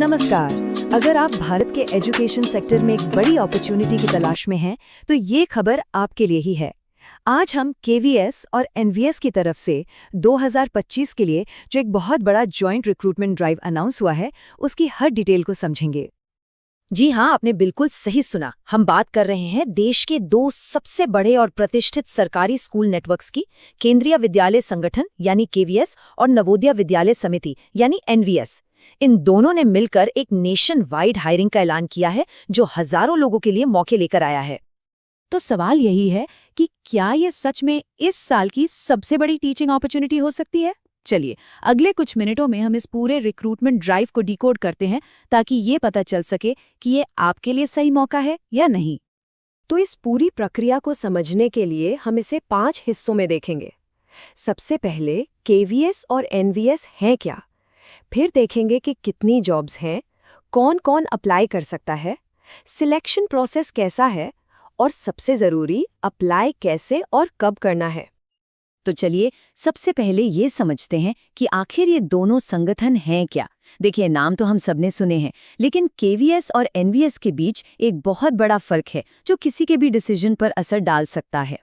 नमस्कार। अगर आप भारत के एजुकेशन सेक्टर में एक बड़ी अपॉर्चुनिटी की तलाश में हैं, तो ये खबर आपके लिए ही है। आज हम केवीएस और एनवीएस की तरफ से 2025 के लिए जो एक बहुत बड़ा जॉइंट रिक्रूटमेंट ड्राइव अनाउंस हुआ है, उसकी हर डिटेल को समझेंगे। जी हाँ, आपने बिल्कुल सही सुना। हम बात कर रहे हैं देश के दो सबसे बड़े और प्रतिष्ठित सरकारी स्कूल नेटवर्क्स की, केंद्रीय विद्यालय संगठन यानी केवीएस और नवोदय विद्यालय समिति यानी एनवीएस। इन दोनों ने मिलकर एक नेशन वाइड हायरिंग का ऐलान किया है, जो हजारों लोगों के लिए मौके लेकर आया है। तो सवाल यही है कि क्या ये सच में इस साल की सबसे बड़ी टीचिंग अपॉर्चुनिटी हो सकती है? चलिए, अगले कुछ मिनटों में हम इस पूरे रिक्रूटमेंट ड्राइव को डिकोड करते हैं, ताकि ये पता चल सके कि ये आपके लिए सही मौका है या नहीं। तो इस पूरी प्रक्रिया को समझने के लिए हम इसे 5 हिस्सों में देखेंगे। सबसे पहले केवीएस और एनवीएस हैं क्या, फिर देखेंगे कि कितनी जॉब्स हैं, कौन कौन अप्लाई कर सकता है, सिलेक्शन प्रोसेस कैसा है, और सबसे ज़रूरी, अप्लाई कैसे और कब करना है। तो चलिए सबसे पहले ये समझते हैं कि आखिर ये दोनों संगठन हैं क्या। देखिए, नाम तो हम सबने सुने हैं, लेकिन केवीएस और एनवीएस के बीच एक बहुत बड़ा फर्क है, जो किसी के भी डिसीजन पर असर डाल सकता है।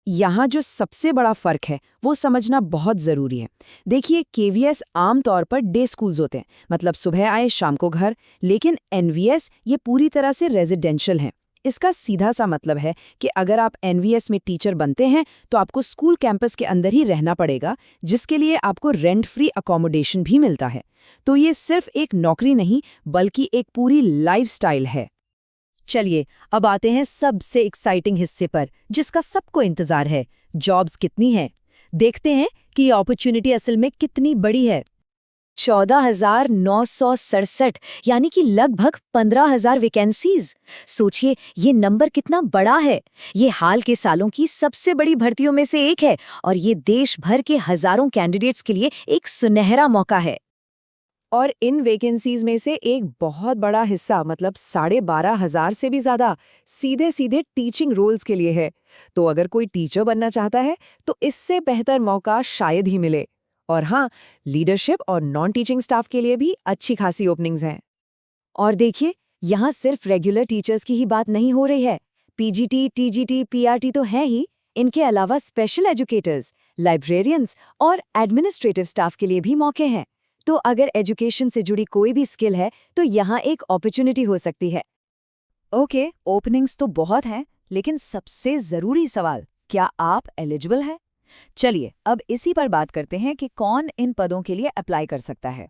यहाँ जो सबसे बड़ा फर्क है वो समझना बहुत ज़रूरी है। देखिए, केवीएस आमतौर पर डे स्कूल्स होते हैं, मतलब सुबह आए शाम को घर, लेकिन एनवीएस ये पूरी तरह से रेजिडेंशियल हैं। इसका सीधा सा मतलब है कि अगर आप एनवीएस में टीचर बनते हैं तो आपको स्कूल कैंपस के अंदर ही रहना पड़ेगा, जिसके लिए आपको रेंट फ्री अकोमोडेशन भी मिलता है। तो ये सिर्फ एक नौकरी नहीं, बल्कि एक पूरी लाइफस्टाइल है। चलिए अब आते हैं सबसे एक्साइटिंग हिस्से पर, जिसका सबको इंतजार है। जॉब्स कितनी हैं? देखते हैं कि ये अपॉर्चुनिटी असल में कितनी बड़ी है। 14,967 यानी कि लगभग 15,000 वैकेंसीज। सोचिए ये नंबर कितना बड़ा है। ये हाल के सालों की सबसे बड़ी भर्तियों में से एक है, और ये देश भर के हजारों कैंडिडेट्स के लिए एक सुनहरा मौका है। और इन वैकेंसीज में से एक बहुत बड़ा हिस्सा, मतलब 12,500 से भी ज्यादा, सीधे सीधे टीचिंग रोल्स के लिए है। तो अगर कोई टीचर बनना चाहता है तो इससे बेहतर मौका शायद ही मिले। और हाँ, लीडरशिप और नॉन टीचिंग स्टाफ के लिए भी अच्छी खासी ओपनिंग्स हैं। और देखिए, यहाँ सिर्फ रेगुलर टीचर्स की ही बात नहीं हो रही है। पीजीटी, टीजीटी, पीआरटी तो है ही, इनके अलावा स्पेशल एजुकेटर्स, लाइब्रेरियंस और एडमिनिस्ट्रेटिव स्टाफ के लिए भी मौके हैं। तो अगर एजुकेशन से जुड़ी कोई भी स्किल है तो यहाँ एक अपॉर्चुनिटी हो सकती है। ओके, ओपनिंग्स तो बहुत हैं, लेकिन सबसे जरूरी सवाल, क्या आप एलिजिबल हैं? चलिए अब इसी पर बात करते हैं कि कौन इन पदों के लिए अप्लाई कर सकता है।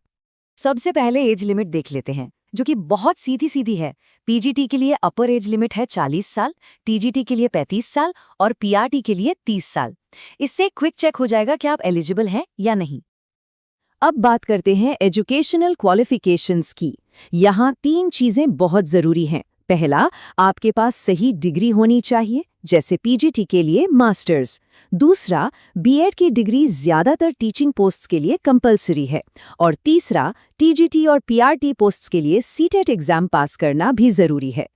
सबसे पहले एज लिमिट देख लेते हैं, जो कि बहुत सीधी है। पीजीटी के लिए अपर एज लिमिट है 40 साल, टीजीटी के लिए 35 साल और पीआरटी के लिए 30 साल। इससे क्विक चेक हो जाएगा कि आप एलिजिबल हैं या नहीं। अब बात करते हैं एजुकेशनल क्वालिफिकेशंस की। यहाँ 3 चीजें बहुत जरूरी हैं। पहला, आपके पास सही डिग्री होनी चाहिए, जैसे पीजीटी के लिए मास्टर्स। दूसरा, बीएड की डिग्री ज्यादातर टीचिंग पोस्ट्स के लिए कंपलसरी है। और तीसरा, टीजीटी और पीआरटी पोस्ट्स के लिए सीटेट एग्जाम पास करना भी जरूरी है।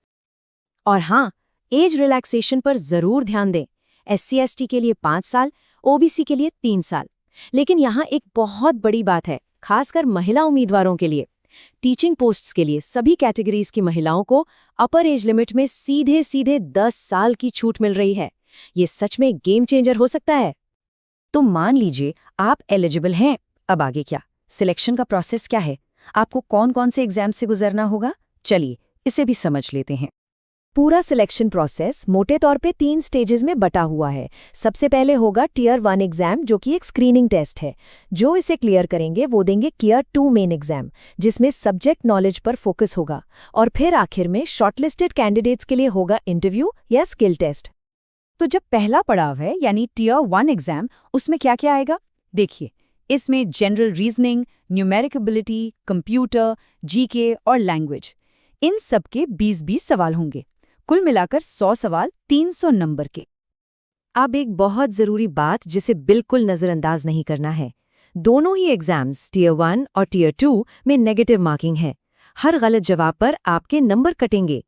और हाँ, एज रिलैक्सेशन पर जरूर ध्यान दें। SC/ST के लिए 5 साल, ओबीसी के लिए 3 साल। लेकिन यहाँ एक बहुत बड़ी बात है, खासकर महिला उम्मीदवारों के लिए। टीचिंग पोस्ट्स के लिए सभी कैटेगरीज की महिलाओं को अपर एज लिमिट में सीधे सीधे 10 साल की छूट मिल रही है। ये सच में गेम चेंजर हो सकता है। तो मान लीजिए आप एलिजिबल हैं, अब आगे क्या? सिलेक्शन का प्रोसेस क्या है? आपको कौन कौन से एग्जाम से गुजरना होगा? चलिए इसे भी समझ लेते हैं। पूरा सिलेक्शन प्रोसेस मोटे तौर पे 3 स्टेजेस में बटा हुआ है। सबसे पहले होगा टियर 1 एग्जाम, जो कि एक स्क्रीनिंग टेस्ट है। जो इसे क्लियर करेंगे वो देंगे टियर 2 मेन एग्जाम, जिसमें सब्जेक्ट नॉलेज पर फोकस होगा। और फिर आखिर में शॉर्टलिस्टेड कैंडिडेट्स के लिए होगा इंटरव्यू या स्किल टेस्ट। तो जब पहला पड़ाव है यानी टियर 1 एग्जाम, उसमें क्या क्या आएगा? देखिए, इसमें general reasoning, numeric ability, computer, GK और लैंग्वेज, इन सब के 20-20 सवाल होंगे। कुल मिलाकर 100 सवाल 300 नंबर के। अब एक बहुत जरूरी बात जिसे बिल्कुल नजरअंदाज नहीं करना है, दोनों ही एग्जाम्स टियर 1 और टियर 2 में नेगेटिव मार्किंग है। हर गलत जवाब पर आपके नंबर कटेंगे।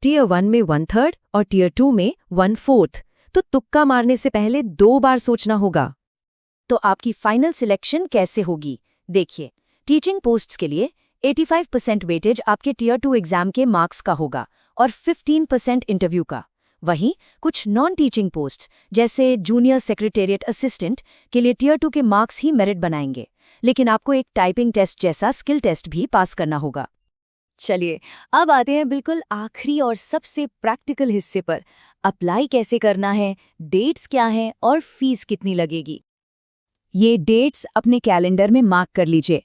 टियर 1 में 1/3 और टियर 2 में 1/4। तो तुक्का मारने से पहले 2 बार सोचना होगा। तो आपकी फाइनल सिलेक्शन कैसे होगी? देखिए, टीचिंग पोस्ट्स के लिए 85% वेटेज आपके टियर 2 एग्जाम के मार्क्स का होगा और 15% इंटरव्यू का। वहीं कुछ नॉन टीचिंग पोस्ट जैसे जूनियर सेक्रेटेरिएट असिस्टेंट के लिए टियर 2 के मार्क्स ही मेरिट बनाएंगे, लेकिन आपको एक टाइपिंग टेस्ट जैसा स्किल टेस्ट भी पास करना होगा। चलिए अब आते हैं बिल्कुल आखिरी और सबसे प्रैक्टिकल हिस्से पर। अप्लाई कैसे करना है, डेट्स क्या हैं और फीस कितनी लगेगी। ये डेट्स अपने कैलेंडर में मार्क कर लीजिए।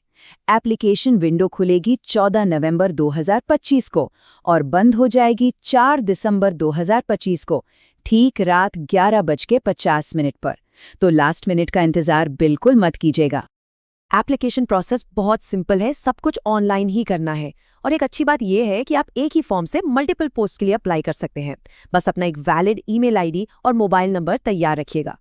एप्लीकेशन विंडो खुलेगी 14 नवंबर 2025 को और बंद हो जाएगी 4 दिसंबर 2025 को, ठीक रात 11:50 पर। तो लास्ट मिनट का इंतजार बिल्कुल मत कीजिएगा। एप्लीकेशन प्रोसेस बहुत सिंपल है, सब कुछ ऑनलाइन ही करना है। और एक अच्छी बात यह है कि आप एक ही फॉर्म से मल्टीपल पोस्ट के लिए अप्लाई कर सकते हैं। बस अपना एक वैलिड ईमेल आईडी और मोबाइल नंबर तैयार रखिएगा।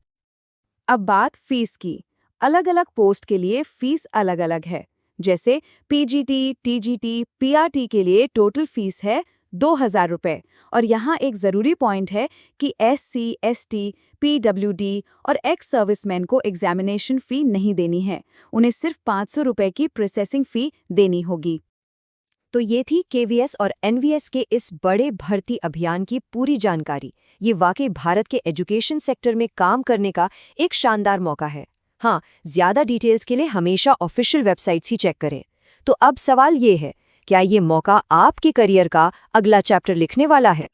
अब बात फीस की। अलग अलग पोस्ट के लिए फीस अलग अलग है। जैसे पीजीटी, टीजीटी, पीआरटी के लिए टोटल फीस है 2000 रुपये। और यहाँ एक ज़रूरी पॉइंट है कि एससी, एसटी, पीडब्ल्यूडी और एक्स सर्विसमैन को एग्जामिनेशन फ़ी नहीं देनी है। उन्हें सिर्फ 500 रुपये की प्रोसेसिंग फ़ी देनी होगी। तो ये थी केवीएस और एनवीएस के इस बड़े भर्ती अभियान की पूरी जानकारी। ये वाकई भारत के एजुकेशन सेक्टर में काम करने का एक शानदार मौका है। हाँ, ज़्यादा डिटेल्स के लिए हमेशा ऑफिशियल वेबसाइट्स ही चेक करें। तो अब सवाल ये है, क्या ये मौका आपके करियर का अगला चैप्टर लिखने वाला है?